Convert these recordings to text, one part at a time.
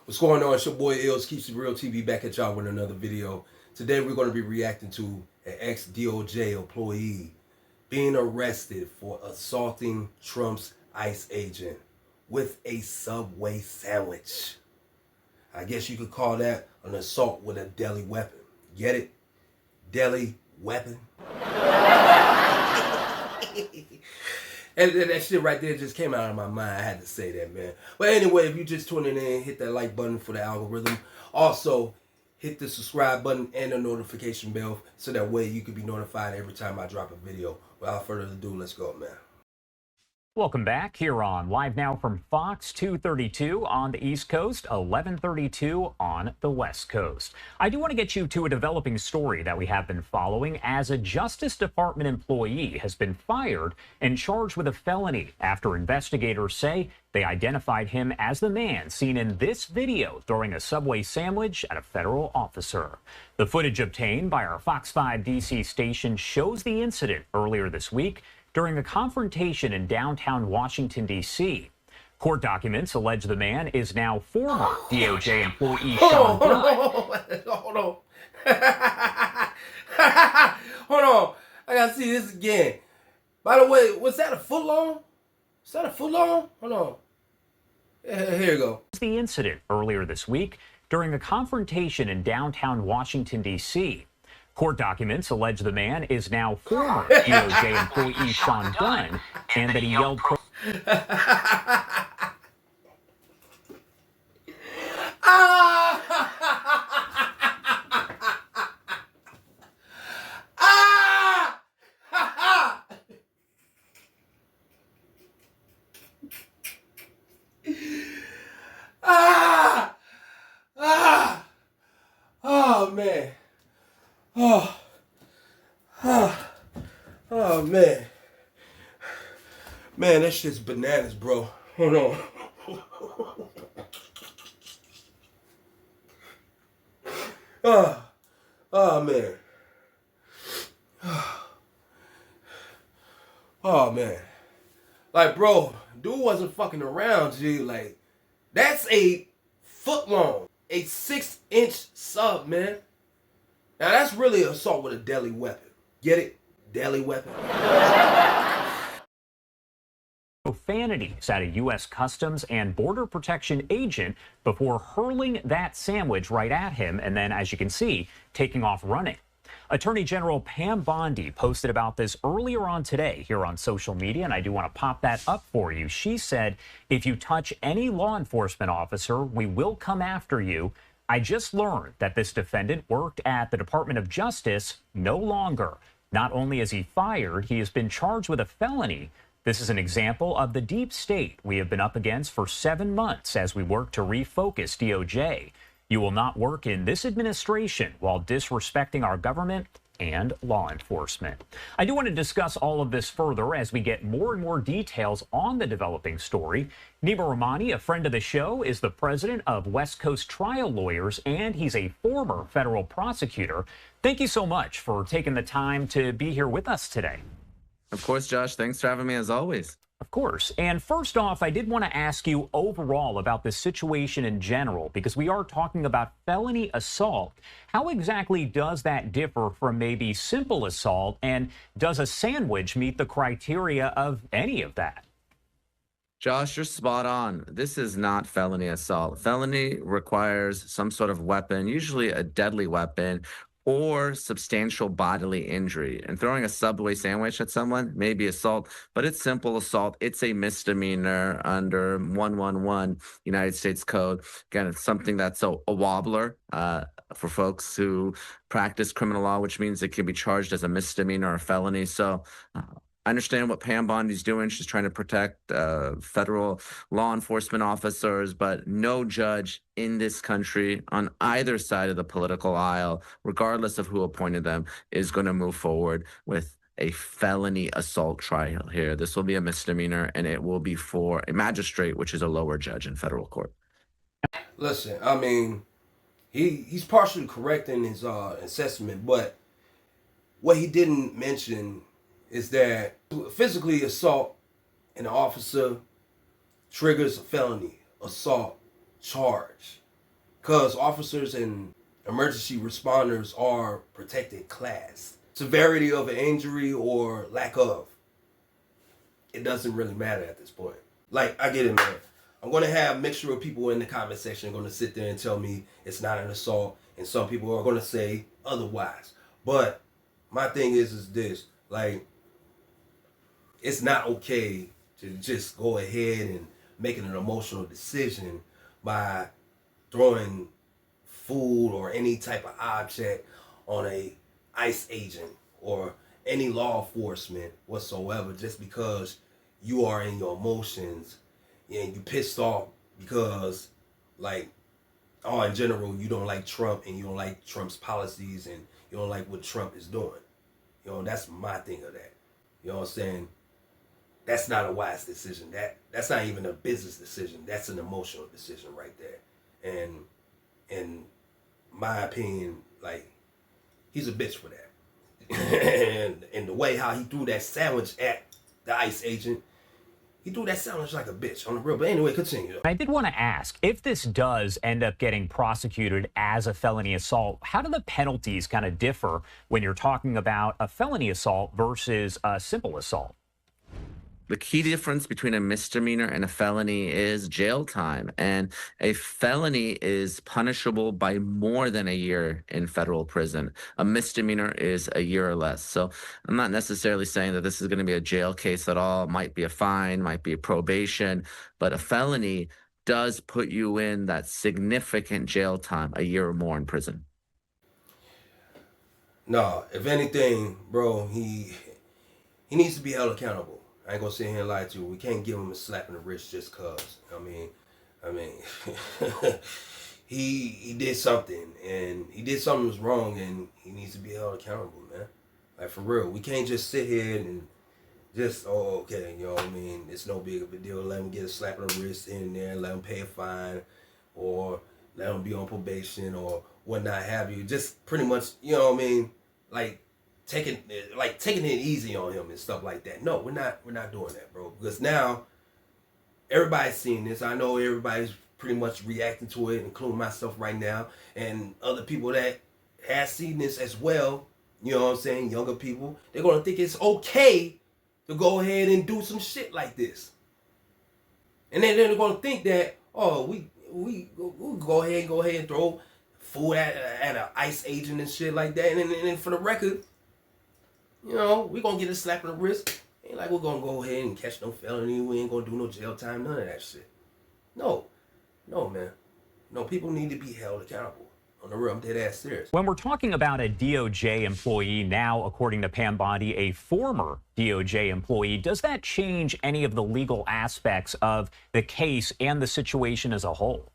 What's going on? It's your boy Illz, Keeps It Real TV, back at y'all with another video. Today we're going to be reacting to an ex-DOJ employee being arrested for assaulting Trump's ICE agent with a Subway sandwich. I guess you could call that an assault with a deadly weapon. Get it? Deadly weapon? And that shit right there just came out of my mind. I had to say that, man. But anyway, if you just tuning in, hit that like button for the algorithm. Also, hit the subscribe button and the notification bell so that way you can be notified every time I drop a video. Without further ado, let's go, man. Welcome back here on Live Now from Fox, 2:32 on the East Coast, 11:32 on the West Coast. I do want to get you to a developing story that we have been following, as a Justice Department employee has been fired and charged with a felony after investigators say they identified him as the man seen in this video throwing a Subway sandwich at a federal officer. The footage obtained by our Fox 5 D.C. station shows the incident earlier this week during a confrontation in downtown Washington, D.C. Court documents allege the man is now former DOJ employee Sean Dunn. Hold on. Hold on. I gotta see this again. By the way, was that a foot long? Is that a foot long? Hold on. Here you go. The incident earlier this week during a confrontation in downtown Washington, D.C. Court documents allege the man is now former DOJ employee Sean Dunn, and that he yelled Oh man. Oh man. Man, that shit's bananas, bro. Hold on. Oh man. Oh man. Like, bro, dude wasn't fucking around, G. Like, that's a foot long, a 6-inch sub, man. Now that's really assault with a deadly weapon. Get it? Deadly weapon. profanities at a U.S. Customs and Border Protection agent before hurling that sandwich right at him and then, as you can see, taking off running. Attorney General Pam Bondi posted about this earlier on today here on social media, and I do want to pop that up for you. She said, "If you touch any law enforcement officer, we will come after you. I just learned that this defendant worked at the Department of Justice no longer. Not only is he fired, he has been charged with a felony. This is an example of the deep state we have been up against for 7 months as we work to refocus DOJ. You will not work in this administration while disrespecting our government and law enforcement." I do want to discuss all of this further as we get more and more details on the developing story. Nima Rahmani, a friend of the show, is the president of West Coast Trial Lawyers, and he's a former federal prosecutor. Thank you so much for taking the time to be here with us today. Of course, Josh. Thanks for having me as always. Of course. And first off, I did want to ask you overall about this situation in general, because we are talking about felony assault. How exactly does that differ from maybe simple assault? And does a sandwich meet the criteria of any of that? Josh, you're spot on. This is not felony assault. Felony requires some sort of weapon, usually a deadly weapon, or substantial bodily injury. And throwing a Subway sandwich at someone may be assault, but it's simple assault. It's a misdemeanor under 111 United States Code. Again, it's something that's a wobbler for folks who practice criminal law, which means it can be charged as a misdemeanor or a felony. So I understand what Pam Bondi's doing. She's trying to protect federal law enforcement officers, but no judge in this country on either side of the political aisle, regardless of who appointed them, is going to move forward with a felony assault trial here. This will be a misdemeanor, and it will be for a magistrate, which is a lower judge in federal court. Listen, I mean, he's partially correct in his assessment, but what he didn't mention is that physically assault an officer triggers a felony assault charge. because officers and emergency responders are protected class. Severity of an injury or lack of, it doesn't really matter at this point. Like, I get it, man. I'm going to have a mixture of people in the comment section going to sit there and tell me it's not an assault, and some people are going to say otherwise. But my thing is this, like, it's not okay to just go ahead and making an emotional decision by throwing food or any type of object on a ICE agent or any law enforcement whatsoever, just because you are in your emotions and you pissed off because, like, oh, in general, you don't like Trump and you don't like Trump's policies and you don't like what Trump is doing. You know, that's my thing of that. You know what I'm saying? That's not a wise decision. That's not even a business decision. That's an emotional decision right there. And in my opinion, like, he's a bitch for that. and the way how he threw that sandwich at the ICE agent, he threw that sandwich like a bitch on the real. But anyway, continue. I did want to ask, if this does end up getting prosecuted as a felony assault, how do the penalties kind of differ when you're talking about a felony assault versus a simple assault? The key difference between a misdemeanor and a felony is jail time. And a felony is punishable by more than a year in federal prison. A misdemeanor is a year or less. So I'm not necessarily saying that this is going to be a jail case at all. It might be a fine, might be a probation, but a felony does put you in that significant jail time, a year or more in prison. No, if anything, bro, he needs to be held accountable. I ain't gonna sit here and lie to you. We can't give him a slap in the wrist just cause. I mean, he did something, and he did something that was wrong, and he needs to be held accountable, man. Like, for real, we can't just sit here and just, oh, okay, you know what I mean? It's no big of a deal. Let him get a slap in the wrist in there, let him pay a fine, or let him be on probation, or whatnot have you. Just pretty much, you know what I mean? Like, taking it easy on him and stuff like that. No, we're not doing that, bro. Because now everybody's seeing this. I know everybody's pretty much reacting to it, including myself right now, and other people that have seen this as well. You know what I'm saying? Younger people, they're gonna think it's okay to go ahead and do some shit like this, and then they're gonna think that, oh, we go ahead and throw food at an ICE agent and shit like that, and then for the record, you know, we gonna get a slap in the wrist. Ain't like we're gonna go ahead and catch no felony. We ain't gonna do no jail time, none of that shit. No, man. No, people need to be held accountable. On the real, I'm dead ass serious. When we're talking about a DOJ employee now, according to Pam Bondi, a former DOJ employee, does that change any of the legal aspects of the case and the situation as a whole?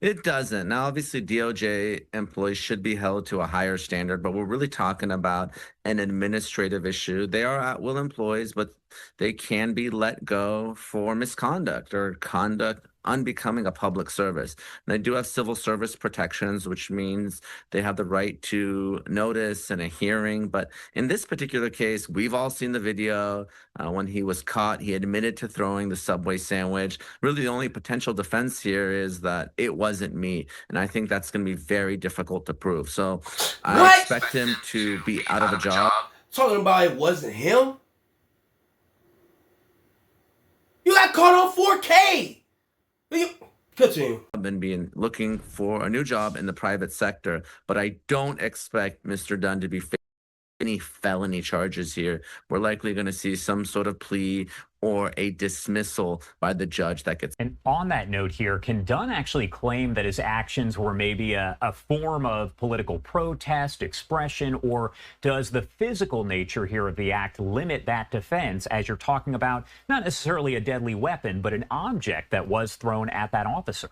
It doesn't. Now, obviously, DOJ employees should be held to a higher standard, but we're really talking about an administrative issue. They are at-will employees, but they can be let go for misconduct or conduct unbecoming a public service. And they do have civil service protections, which means they have the right to notice and a hearing. But in this particular case, we've all seen the video. When he was caught, he admitted to throwing the Subway sandwich. Really, the only potential defense here is that it wasn't me. And I think that's going to be very difficult to prove. So I expect him to be out of a job. Talking about it wasn't him? You got caught on 4K. Continue. I've been looking for a new job in the private sector, but I don't expect Mr. Dunn to be facing any felony charges here. We're likely going to see some sort of plea or a dismissal by the judge that gets. And on that note here, can Dunn actually claim that his actions were maybe a form of political protest, expression, or does the physical nature here of the act limit that defense, as you're talking about not necessarily a deadly weapon, but an object that was thrown at that officer?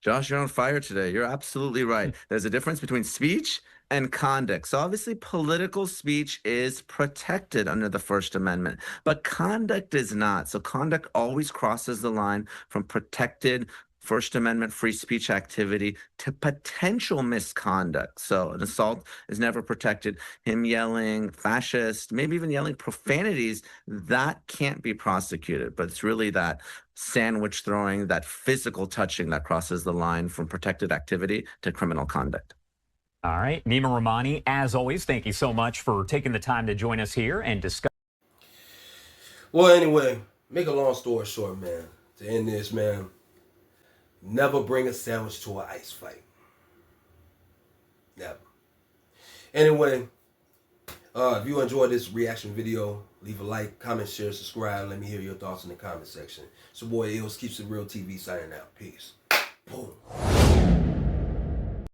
Josh, you're on fire today. You're absolutely right. There's a difference between speech and conduct. So obviously political speech is protected under the First Amendment, but conduct is not. So conduct always crosses the line from protected First Amendment free speech activity to potential misconduct. So an assault is never protected. Him yelling fascist, maybe even yelling profanities, that can't be prosecuted. But it's really that sandwich throwing, that physical touching that crosses the line from protected activity to criminal conduct. All right. Nima Rahmani, as always, thank you so much for taking the time to join us here and discuss. Well, anyway, make a long story short, man. To end this, man, never bring a sandwich to an ice fight. Never. Anyway, if you enjoyed this reaction video, leave a like, comment, share, subscribe. Let me hear your thoughts in the comment section. It's your boy Illz, Keeps It Real TV signing out. Peace. Boom.